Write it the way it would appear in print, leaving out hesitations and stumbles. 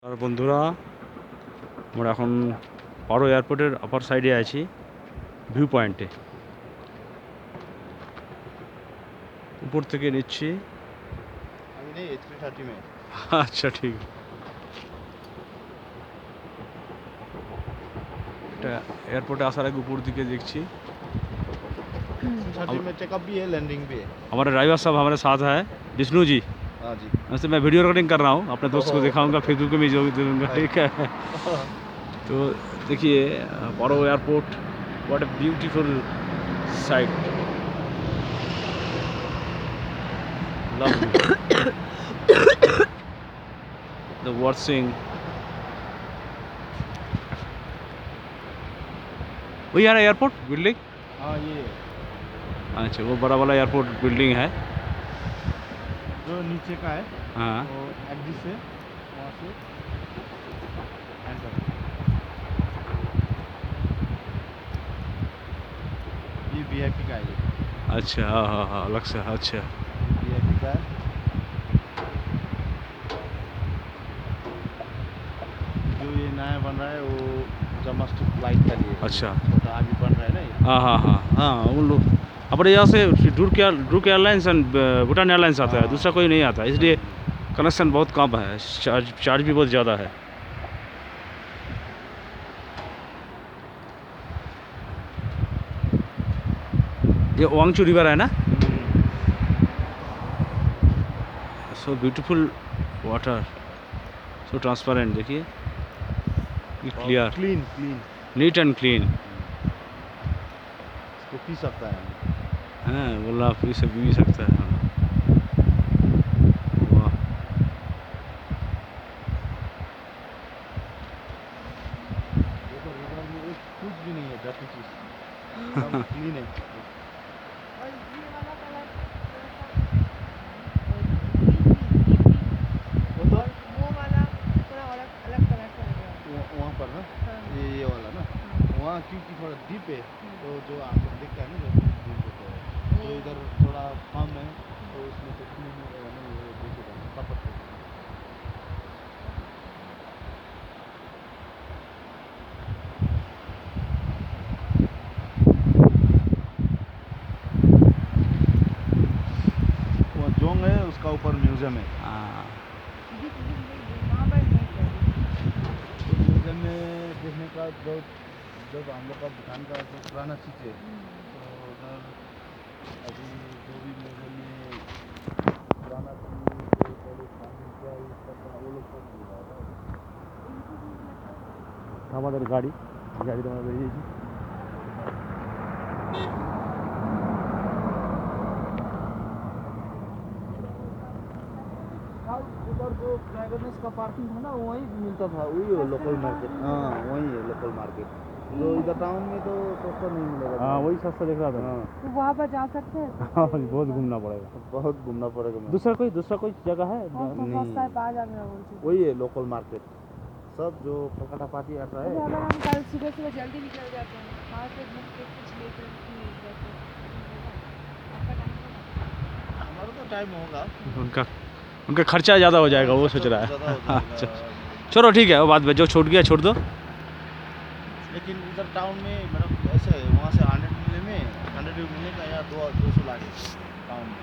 আর বন্ধুরা আমরা এখন পারো এয়ারপোর্টের আপার সাইডে আছি, ভিউ পয়েন্টে। উপর থেকে নিচ্ছি। আচ্ছা ঠিক, এটা एयरपोर्ट आसार आगे ऊपर दिखे देखी। चेकअप भी है, लैंडिंग भी है। हमारे ड्राइवर साहब हमारे साथ है, विष्णु जी। हाँ जी। वैसे मैं वीडियो रिकॉर्डिंग कर रहा हूँ, अपने दोस्त को दिखाऊंगा, फेसबुक में जो दे दूँगा, ठीक है। तो देखिए Paro airport, what a beautiful sight, the watching। वही है ना एयरपोर्ट बिल्डिंग? हाँ ये अच्छा, वो बड़ा वाला एयरपोर्ट बिल्डिंग है जो नीचे का है। हाँ। वो एग्जिट से वहाँ से एंटर। ये वीआईपी का है ये। अच्छा हाँ हाँ हाँ, अलग से। अच्छा वीआईपी का है। जो ये नया बन रहा है वो डोमेस्टिक फ्लाइट का लिए। अच्छा, छोटा अभी बन रहा है ना ये। हाँ हाँ हाँ हाँ, उन लोग अपने यहाँ से Druk airlines and Bhutan airlines आता है, दूसरा कोई नहीं आता, इसलिए कनेक्शन बहुत कम है, चार्ज भी बहुत ज़्यादा है। ये वांगचू रिवर है ना? So beautiful water, so transparent, देखिए clear, clean clean, neat and clean. इसको पी सकता है। हाँ बोला फिर से भी सकता है। वाह, देखो रिवर में एक कुछ भी नहीं है, डर्टी चीज, क्लीन है। वहाँ पर ना ये वाला ना, वहाँ क्योंकि थोड़ा डीप है, तो जो आप लोग देखते हैं ना, जो डीप होता है, जो इधर थोड़ा कम है, तो उसमें तो क्लीन देखेगा सफर से। वो जोंग है, उसका ऊपर म्यूजियम है। म्यूजियम में देखने का जब हम लोग का भूटान का जो पुराना चीज़ है, तो उधर अभी जो भी म्यूजियम में पुराना चीज़ जो पहले शामिल किया है, उसका वो लोग सब मिल रहा है। हमारे गाड़ी गाड़ी तो बेरिए उधर जो ड्राइवर्स का पार्किंग था ना, वहीं मिलता था, वही है लोकल मार्केट। हाँ वही है लोकल मार्केट, जो इधर टाउन में तो सस्ता नहीं मिलेगा। हाँ वही सस्ता दिख रहा था। हाँ तो वहाँ पर जा सकते हैं? हाँ बहुत घूमना पड़ेगा, बहुत घूमना पड़ेगा। दूसरा कोई जगह है? सस्ता है, बाहर जाने का बोल रहे वही है लोकल मार्केट, सब जो कलकत्ता पार्टी आता है। अगर हम कल सुबह सुबह जल्दी निकल जाते हैं, वहाँ से घूम के कुछ लेकर आपका टाइम हमारा तो टाइम होगा, उनका खर्चा ज़्यादा हो जाएगा, वो सोच रहा है। अच्छा चलो ठीक है, वो बात जो छूट गया छोड़ दो। लेकिन इधर टाउन में मतलब ऐसे वहाँ से 100 मिले में 100 मिले का या 200 लागे टाउन में।